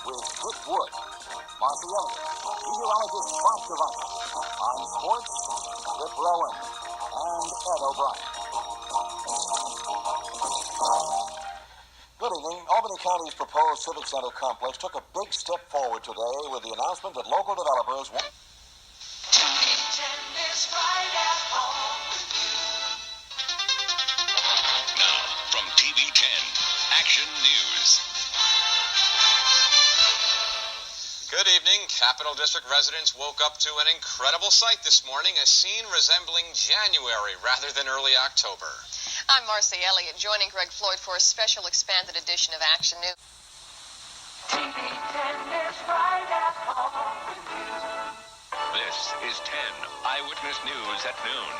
with Dick Wood, Marcy Elliott, meteorologist Bob Savant. On sports, Rip Rowan and Ed O'Brien. Good evening. Albany County's proposed Civic Center complex took a big step forward today with the announcement that local developers want... Now, from TV10, Action News. Good evening. Capital District residents woke up to an incredible sight this morning, a scene resembling January rather than early October. I'm Marcy Elliott, joining Greg Floyd for a special expanded edition of Action News. This is 10 Eyewitness News at noon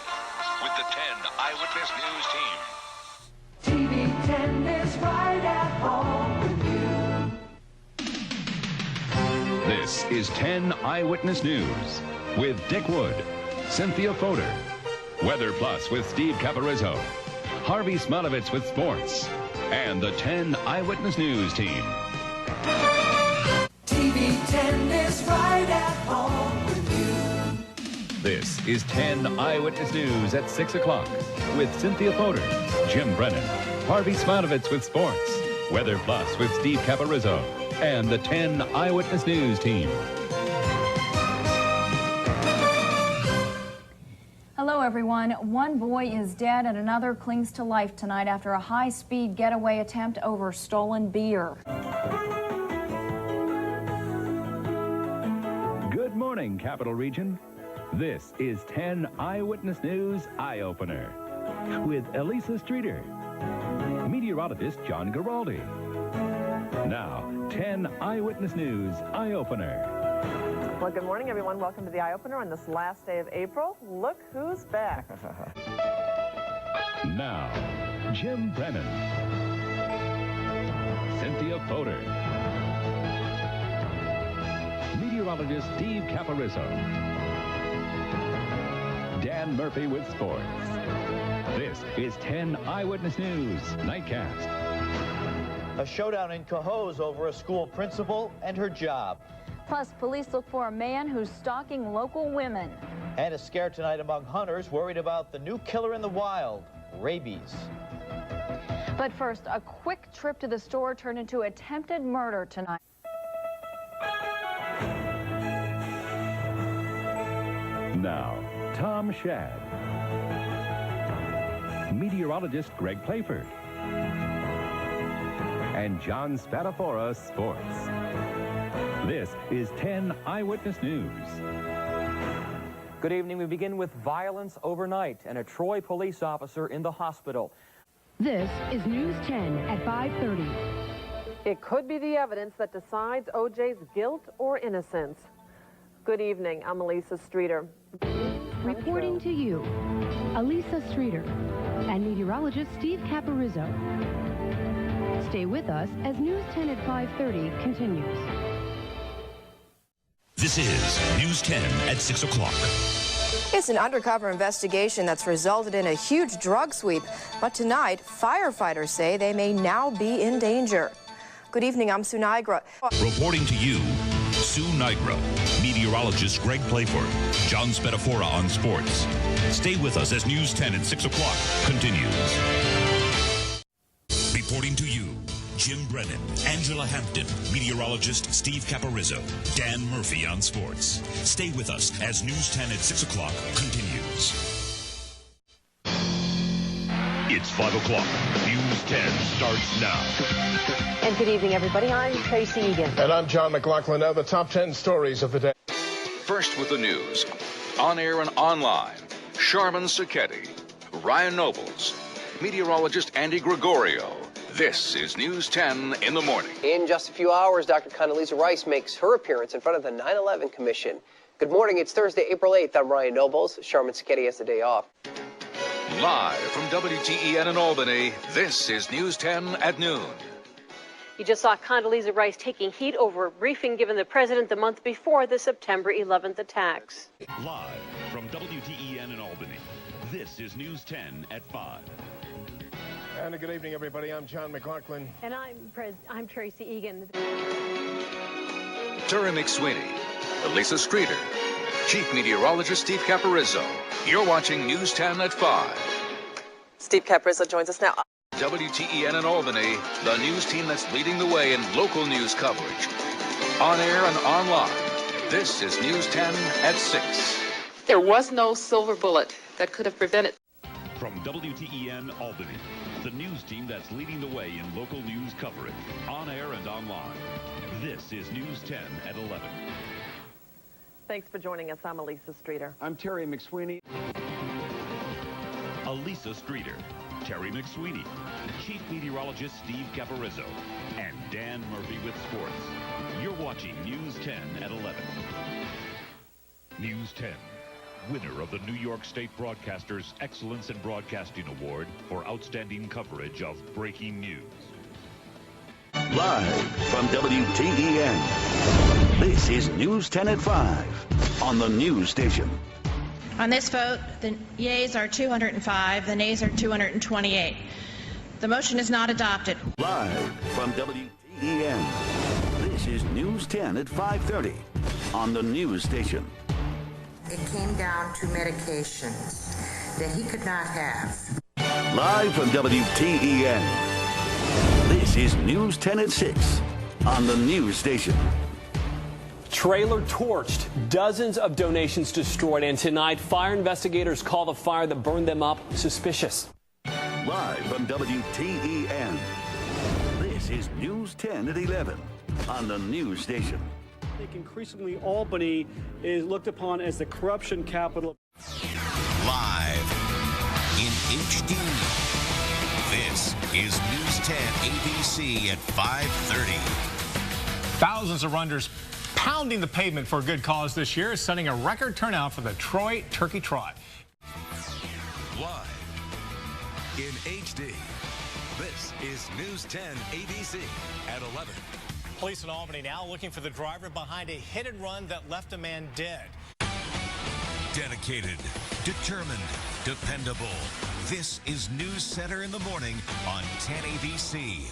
with the 10 Eyewitness News team. TV 10 is right at home with you. This is 10 Eyewitness News with Dick Wood, Cynthia Fodor, Weather Plus with Steve Caparizzo, Harvey Smolovitz with sports, and the 10 Eyewitness News team. TV 10 is right at home with you. This is 10 Eyewitness News at 6 o'clock with Cynthia Fodor, Jim Brennan, Harvey Smolovitz with sports, Weather Plus with Steve Caparizzo, and the 10 Eyewitness News team. Hello, everyone. One boy is dead and another clings to life tonight after a high-speed getaway attempt over stolen beer. Good morning, Capital Region. This is 10 Eyewitness News Eyeopener with Elisa Streeter, meteorologist John Giraldi. Now, 10 Eyewitness News Eyeopener. Well, good morning, everyone. Welcome to the Eyeopener on this last day of April. Look who's back. Now, Jim Brennan, Cynthia Fodor, meteorologist Steve Caparizzo, Dan Murphy with sports. This is 10 Eyewitness News Nightcast. A showdown in Cohoes over a school principal and her job. Plus, police look for a man who's stalking local women. And a scare tonight among hunters worried about the new killer in the wild, rabies. But first, a quick trip to the store turned into attempted murder tonight. Now, Tom Shad, meteorologist Greg Playford, and John Spatafora, sports. This is 10 Eyewitness News. Good evening. We begin with violence overnight and a Troy police officer in the hospital. This is News 10 at 5:30. It could be the evidence that decides O.J.'s guilt or innocence. Good evening. I'm Elisa Streeter. Reporting to you, Elisa Streeter and meteorologist Steve Caparizzo. Stay with us as News 10 at 5:30 continues. This is News 10 at 6 o'clock. It's an undercover investigation that's resulted in a huge drug sweep. But tonight, firefighters say they may now be in danger. Good evening, I'm Sue Nigra. Reporting to you, Sue Nigra, meteorologist Greg Playford, John Spatafora on sports. Stay with us as News 10 at 6 o'clock continues. Reporting to you, Jim Brennan, Angela Hampton, meteorologist Steve Caparizzo, Dan Murphy on sports. Stay with us as News 10 at 6 o'clock continues. It's 5 o'clock. News 10 starts now. And good evening, everybody. I'm Tracy Egan. And I'm John McLaughlin. Now the top 10 stories of the day. First with the news. On air and online, Sharman Sacchetti, Ryan Nobles, meteorologist Andy Gregorio. This is News 10 in the morning. In just a few hours, Dr. Condoleezza Rice makes her appearance in front of the 9/11 Commission. Good morning. It's Thursday, April 8th. I'm Ryan Nobles. Sharman Sacchetti has the day off. Live from WTEN in Albany, this is News 10 at noon. You just saw Condoleezza Rice taking heat over a briefing given the president the month before the September 11th attacks. Live from WTEN in Albany, this is News 10 at 5. And a good evening, everybody. I'm John McLaughlin. And I'm Tracy Egan. Terry McSweeney, Elisa Streeter, Chief Meteorologist Steve Caparizzo. You're watching News 10 at 5. Steve Caparizzo joins us now. WTEN in Albany, the news team that's leading the way in local news coverage. On air and online, this is News 10 at 6. There was no silver bullet that could have prevented. From WTEN Albany, the news team that's leading the way in local news coverage, on air and online. This is News 10 at 11. Thanks for joining us. I'm Elisa Streeter. I'm Terry McSweeney. Elisa Streeter, Terry McSweeney, Chief Meteorologist Steve Caparizzo, and Dan Murphy with sports. You're watching News 10 at 11. News 10, winner of the New York State Broadcasters Excellence in Broadcasting Award for outstanding coverage of breaking news. Live from WTEN, this is News 10 at 5 on the news station. On this vote, the yeas are 205, the nays are 228. The motion is not adopted. Live from WTEN, this is News 10 at 5:30 on the news station. It came down to medications that he could not have. Live from WTEN, this is News 10 at 6 on the news station. Trailer torched, dozens of donations destroyed, and tonight fire investigators call the fire that burned them up suspicious. Live from WTEN, this is News 10 at 11 on the news station. I think increasingly Albany is looked upon as the corruption capital. Live in HD, this is News 10 ABC at 5:30. Thousands of runners pounding the pavement for a good cause this year, setting a record turnout for the Troy Turkey Trot. Live in HD, this is News 10 ABC at 11. Police in Albany now looking for the driver behind a hit and run that left a man dead. Dedicated, determined, dependable. This is News Center in the morning on 10 ABC.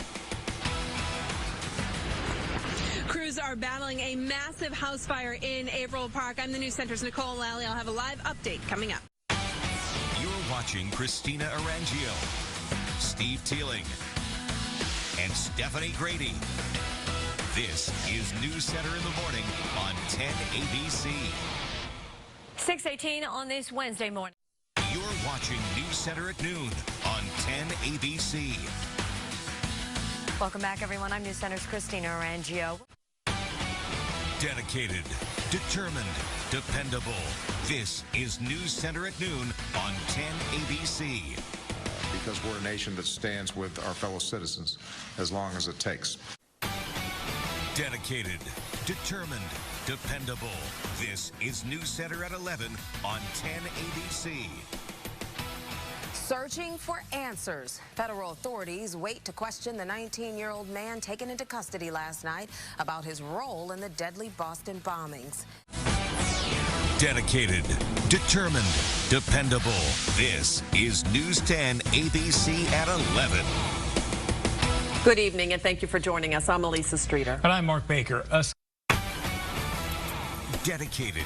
Crews are battling a massive house fire in Averill Park. I'm the News Center's Nicole Lally. I'll have a live update coming up. You're watching Christina Arangio, Steve Teeling, and Stephanie Grady. This is News Center in the morning on 10 ABC. 6:18 on this Wednesday morning. You're watching News Center at noon on 10 ABC. Welcome back, everyone. I'm News Center's Christina Arangio. Dedicated, determined, dependable. This is News Center at noon on 10 ABC. Because we're a nation that stands with our fellow citizens as long as it takes. Dedicated, determined, dependable. This is News Center at 11 on 10 ABC. Searching for answers. Federal authorities wait to question the 19-year-old man taken into custody last night about his role in the deadly Boston bombings. Dedicated, determined, dependable. This is News 10 ABC at 11. Good evening, and thank you for joining us. I'm Elisa Streeter. And I'm Mark Baker. Dedicated,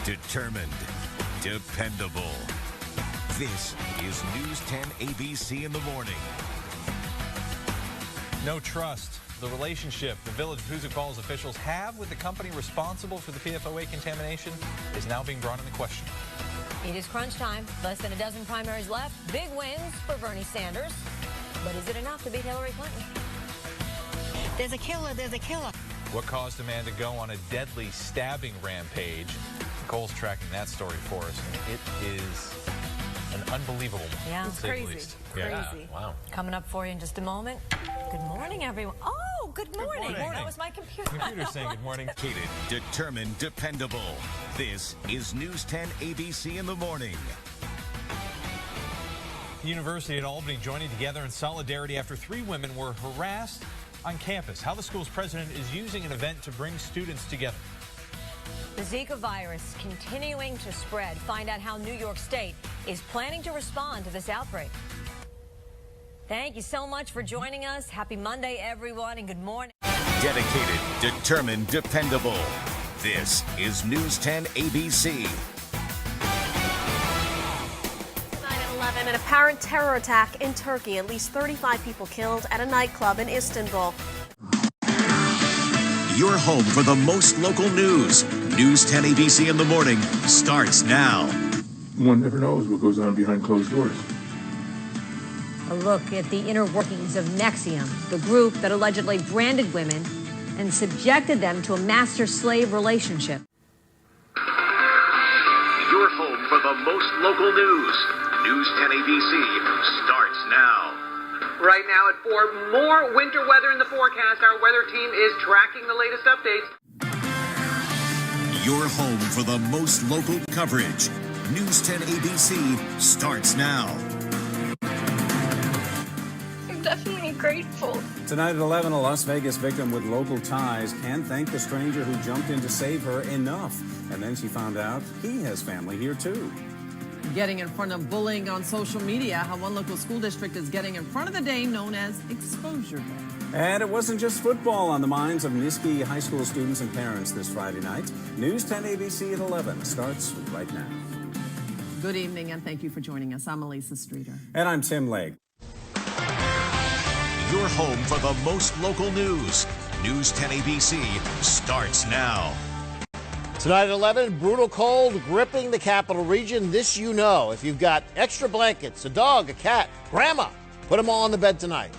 determined, dependable. This is News 10 ABC in the morning. No trust. The relationship the Village of Hoosick Falls officials have with the company responsible for the PFOA contamination is now being brought into question. It is crunch time. Less than a dozen primaries left. Big wins for Bernie Sanders. But is it enough to beat Hillary Clinton? There's a killer. There's a killer. What caused a man to go on a deadly stabbing rampage? Nicole's tracking that story for us. It is an unbelievable one. Yeah, it's crazy. Crazy. Yeah. Wow. Coming up for you in just a moment. Good morning, everyone. Oh, good morning. Good morning. That was my computer. Computer saying good morning. Dedicated, determined, dependable. This is News 10 ABC in the morning. University at Albany joining together in solidarity after 3 women were harassed on campus. How the school's president is using an event to bring students together. The Zika virus continuing to spread. Find out how New York State is planning to respond to this outbreak. Thank you so much for joining us. Happy Monday, everyone, and good morning. Dedicated, determined, dependable. This is News 10 ABC. 9/11, an apparent terror attack in Turkey. At least 35 people killed at a nightclub in Istanbul. Your home for the most local news. News 10 ABC in the morning starts now. One never knows what goes on behind closed doors. A look at the inner workings of Nexium, the group that allegedly branded women and subjected them to a master-slave relationship. Your home for the most local news. News 10 ABC starts now. Right now at 4, more winter weather in the forecast. Our weather team is tracking the latest updates. Your home for the most local coverage. News 10 ABC starts now. I'm definitely grateful. Tonight at 11, a Las Vegas victim with local ties can't thank the stranger who jumped in to save her enough. And then she found out he has family here too. Getting in front of bullying on social media, how one local school district is getting in front of the day known as Exposure Day. And it wasn't just football on the minds of Niski high school students and parents this Friday night. News 10 ABC at 11 starts right now. Good evening and thank you for joining us. I'm Elisa Streeter. And I'm Tim Lake. Your home for the most local news. News 10 ABC starts now. Tonight at 11, brutal cold gripping the capital region. This you know. If you've got extra blankets, a dog, a cat, grandma, put them all on the bed tonight.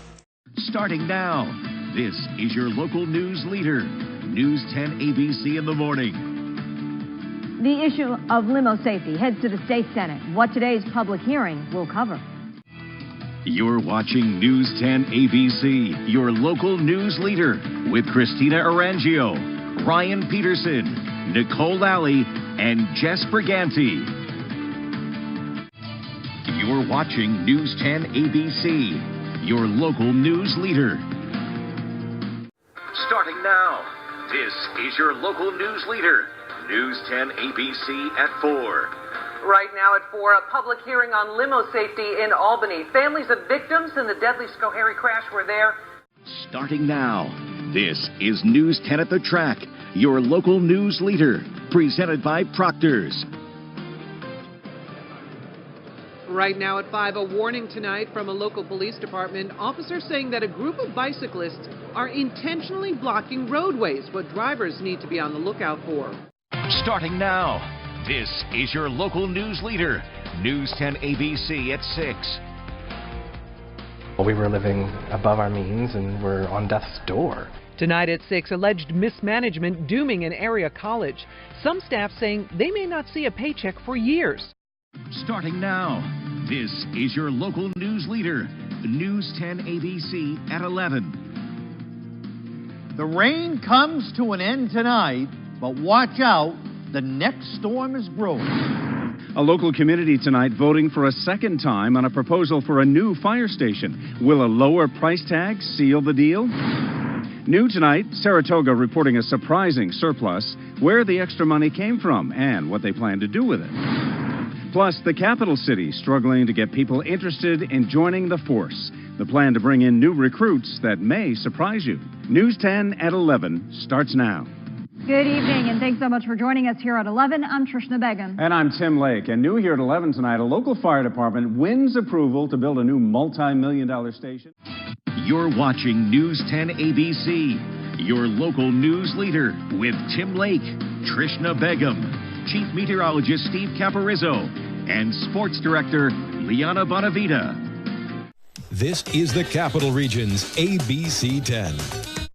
Starting now, this is your local news leader. News 10 ABC in the morning. The issue of limo safety heads to the state Senate. What today's public hearing will cover. You're watching News 10 ABC, your local news leader, with Christina Arangio, Ryan Peterson, Nicole Alley, and Jess Briganti. You're watching News 10 ABC, your local news leader. Starting now, this is your local news leader, News 10 ABC at 4. Right now at 4, a public hearing on limo safety in Albany. Families of victims in the deadly Schoharie crash were there. Starting now, this is News 10 at the Track, your local news leader, presented by Proctor's. Right now at 5, a warning tonight from a local police department. Officers saying that a group of bicyclists are intentionally blocking roadways, what drivers need to be on the lookout for. Starting now, this is your local news leader, News 10 ABC at 6. We were living above our means and we're on death's door. Tonight at 6, alleged mismanagement dooming an area college. Some staff saying they may not see a paycheck for years. Starting now, this is your local news leader, News 10 ABC at 11. The rain comes to an end tonight, but watch out, the next storm is brewing. A local community tonight voting for a second time on a proposal for a new fire station. Will a lower price tag seal the deal? New tonight, Saratoga reporting a surprising surplus, where the extra money came from, and what they plan to do with it. Plus, the capital city struggling to get people interested in joining the force. The plan to bring in new recruits that may surprise you. News 10 at 11 starts now. Good evening, and thanks so much for joining us here at 11. I'm Trishna Begum. And I'm Tim Lake. And new here at 11 tonight, a local fire department wins approval to build a new multi-million-dollar station. You're watching News 10 ABC, your local news leader, with Tim Lake, Trishna Begum, Chief Meteorologist Steve Caparizzo, and Sports Director Liana Bonavita. This is the Capital Region's ABC 10.